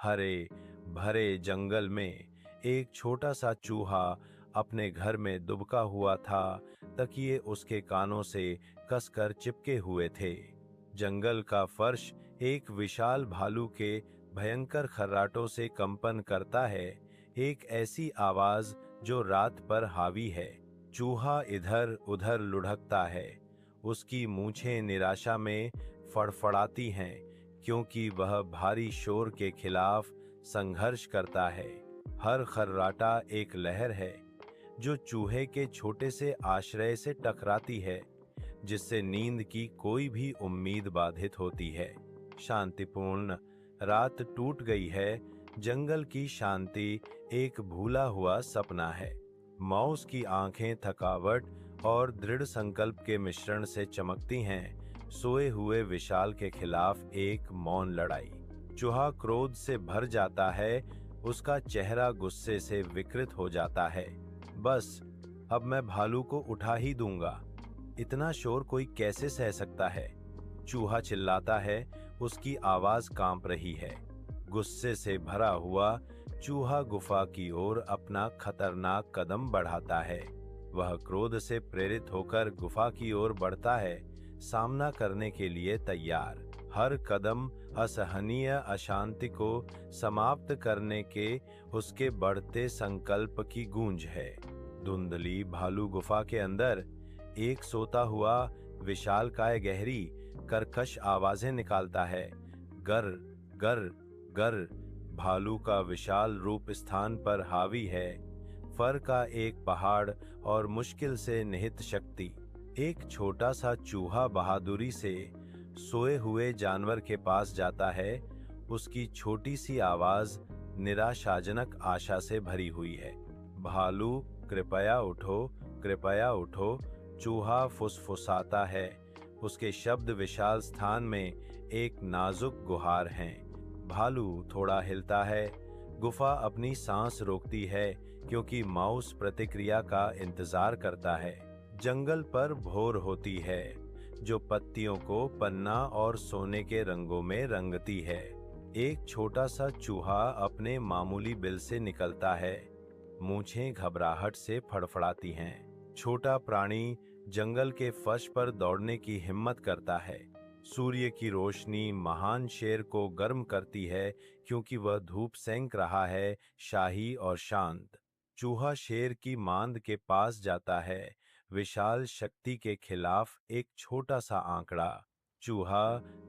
हरे भरे जंगल में एक छोटा सा चूहा अपने घर में दुबका हुआ था। तकिए उसके कानों से कसकर चिपके हुए थे। जंगल का फर्श एक विशाल भालू के भयंकर खर्राटों से कंपन करता है, एक ऐसी आवाज जो रात पर हावी है। चूहा इधर उधर लुढ़कता है, उसकी मूछें निराशा में फड़फड़ाती हैं, क्योंकि वह भारी शोर के खिलाफ संघर्ष करता है। हर खर्राटा एक लहर है जो चूहे के छोटे से आश्रय से टकराती है, जिससे नींद की कोई भी उम्मीद बाधित होती है। शांतिपूर्ण रात टूट गई है। जंगल की शांति एक भूला हुआ सपना है। माउस की आंखें थकावट और दृढ़ संकल्प के मिश्रण से चमकती हैं। सोए हुए विशाल के खिलाफ एक मौन लड़ाई। चूहा क्रोध से भर जाता है, उसका चेहरा गुस्से से विकृत हो जाता है। बस, अब मैं भालू को उठा ही दूंगा। इतना शोर कोई कैसे सह सकता है? चूहा चिल्लाता है, उसकी आवाज कांप रही है। गुस्से से भरा हुआ चूहा गुफा की ओर अपना खतरनाक कदम बढ़ाता है। वह क्रोध से प्रेरित होकर गुफा की ओर बढ़ता है, सामना करने के लिए तैयार। हर कदम असहनीय अशांति को समाप्त करने के उसके बढ़ते संकल्प की गूंज है। धुंधली भालू गुफा के अंदर एक सोता हुआ विशालकाय गहरी कर्कश आवाजें निकालता है। गर गर गर। भालू का विशाल रूप स्थान पर हावी है। फर का एक पहाड़ और मुश्किल से निहित शक्ति। एक छोटा सा चूहा बहादुरी से सोए हुए जानवर के पास जाता है। उसकी छोटी सी आवाज निराशाजनक आशा से भरी हुई है। भालू, कृपया उठो, कृपया उठो। चूहा फुसफुसाता है। उसके शब्द विशाल स्थान में एक नाजुक गुहार हैं। भालू थोड़ा हिलता है। गुफा अपनी सांस रोकती है, क्योंकि माउस प्रतिक्रिया का इंतजार करता है। जंगल पर भोर होती है, जो पत्तियों को पन्ना और सोने के रंगों में रंगती है। एक छोटा सा चूहा अपने मामूली बिल से निकलता है। मूंछें घबराहट से फड़फड़ाती हैं। छोटा प्राणी जंगल के फर्श पर दौड़ने की हिम्मत करता है। सूर्य की रोशनी महान शेर को गर्म करती है, क्योंकि वह धूप सेंक रहा है, शाही और शांत। चूहा शेर की मांद के पास जाता है, विशाल शक्ति के खिलाफ एक छोटा सा आंकड़ा। चूहा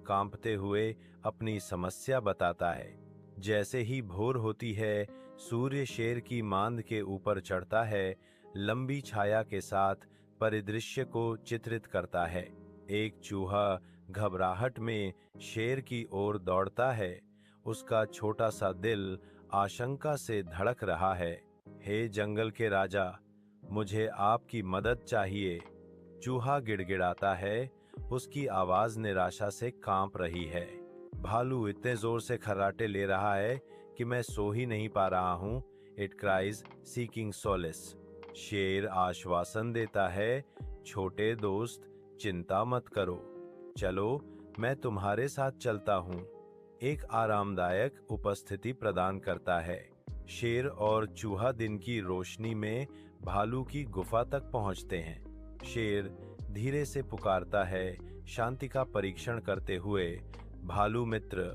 कांपते हुए अपनी समस्या बताता है। जैसे ही भोर होती है, सूर्य शेर की मांद के ऊपर चढ़ता है, लंबी छाया के साथ परिदृश्य को चित्रित करता है। एक चूहा घबराहट में शेर की ओर दौड़ता है। उसका छोटा सा दिल आशंका से धड़क रहा है। हे जंगल के राजा, मुझे आपकी मदद चाहिए। चूहा गिड़गिड़ाता है, उसकी आवाज निराशा से कांप रही है। भालू इतने जोर से खर्राटे ले रहा है कि मैं सो ही नहीं पा रहा हूं। It cries seeking Solis. शेर आश्वासन देता है, छोटे दोस्त, चिंता मत करो। चलो, मैं तुम्हारे साथ चलता हूं। एक आरामदायक उपस्थिति प्रदान करता है। शेर और चूहा दिन की रोशनी में भालू की गुफा तक पहुंचते हैं। शेर धीरे से पुकारता है, शांति का परीक्षण करते हुए, भालू मित्र,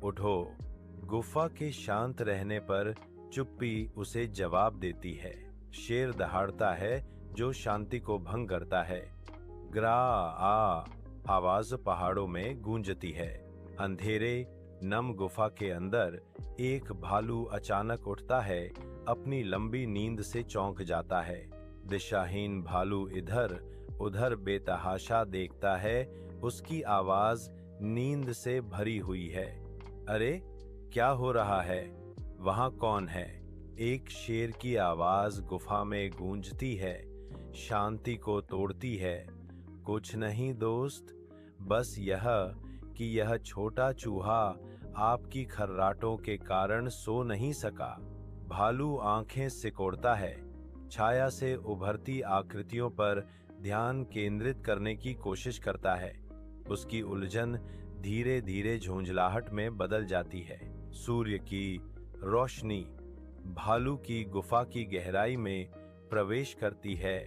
उठो। गुफा के शांत रहने पर चुप्पी उसे जवाब देती है। शेर दहाड़ता है, जो शांति को भंग करता है। ग्रा आ आवाज पहाड़ों में गूंजती है। अंधेरे नम गुफा के अंदर एक भालू अचानक उठता है, अपनी लंबी नींद से चौंक जाता है। दिशाहीन भालू इधर उधर बेतहाशा देखता है। उसकी आवाज नींद से भरी हुई है। अरे, क्या हो रहा है? वहां कौन है? एक शेर की आवाज गुफा में गूंजती है, शांति को तोड़ती है। कुछ नहीं दोस्त, बस यह कि यह छोटा चूहा आपकी खर्राटों के कारण सो नहीं सका। भालू आंखें सिकोड़ता है, छाया से उभरती आकृतियों पर ध्यान केंद्रित करने की कोशिश करता है। उसकी उलझन धीरे धीरे झुंझलाहट में बदल जाती है। सूर्य की रोशनी भालू की गुफा की गहराई में प्रवेश करती है,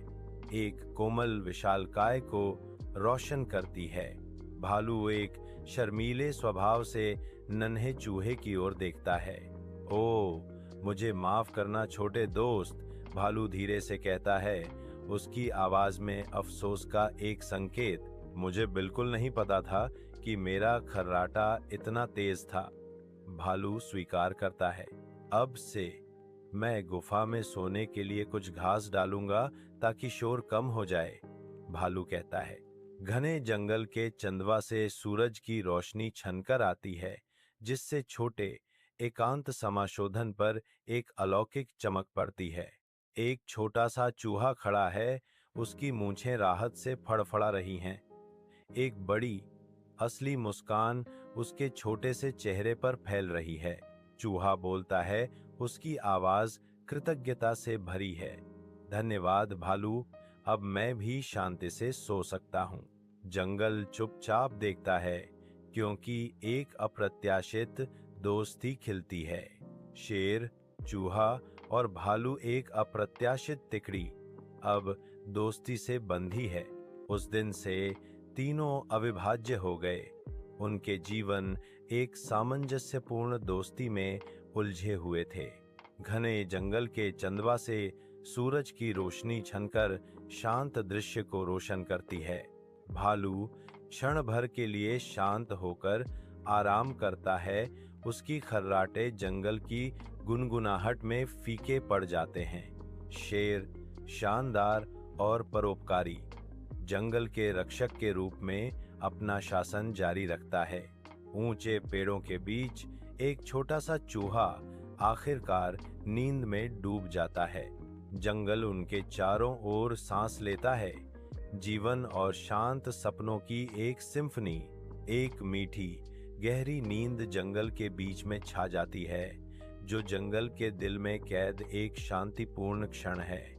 एक कोमल विशालकाय को रोशन करती है। भालू एक शर्मीले स्वभाव से नन्हे चूहे की ओर देखता है। ओ, मुझे माफ करना छोटे दोस्त, भालू धीरे से कहता है, उसकी आवाज में अफसोस का एक संकेत। मुझे बिल्कुल नहीं पता था कि मेरा खर्राटा इतना तेज था। भालू स्वीकार करता है, अब से मैं गुफा में सोने के लिए कुछ घास डालूंगा ताकि शोर कम हो जाए। भालू कहता है। घने जंगल के चंदवा से सूरज की रोशनी छनकर आती है, जिससे छोटे एकांत समाशोधन पर एक अलौकिक चमक पड़ती है। एक छोटा सा चूहा खड़ा है, उसकी मूंछें राहत से फड़फड़ा रही हैं। एक बड़ी असली मुस्कान उसके छोटे से चेहरे पर फैल रही है। चूहा बोलता है, उसकी आवाज कृतज्ञता से भरी है। धन्यवाद भालू, अब मैं भी शांति से सो सकता हूँ। जंगल चुपचाप देखता है, क्योंकि एक अप्रत्याशित दोस्ती खिलती है। शेर, चूहा और भालू एक अप्रत्याशित तिकड़ी अब दोस्ती से बंधी है। उस दिन से तीनों अविभाज्य हो गए। उनके जीवन एक सामंजस्यपूर्ण दोस्ती में उलझे हुए थे। घने जंगल के चंदवा से सूरज की रोशनी छनकर शांत दृश्य को रोशन करती है। भालू क्षण भर के लिए शांत होकर आराम करता है, उसकी खर्राटे जंगल की गुनगुनाहट में फीके पड़ जाते हैं। शेर शानदार और परोपकारी जंगल के रक्षक के रूप में अपना शासन जारी रखता है। ऊंचे पेड़ों के बीच एक छोटा सा चूहा आखिरकार नींद में डूब जाता है। जंगल उनके चारों ओर सांस लेता है। जीवन और शांत सपनों की एक सिम्फनी, एक मीठी गहरी नींद जंगल के बीच में छा जाती है, जो जंगल के दिल में कैद एक शांतिपूर्ण क्षण है।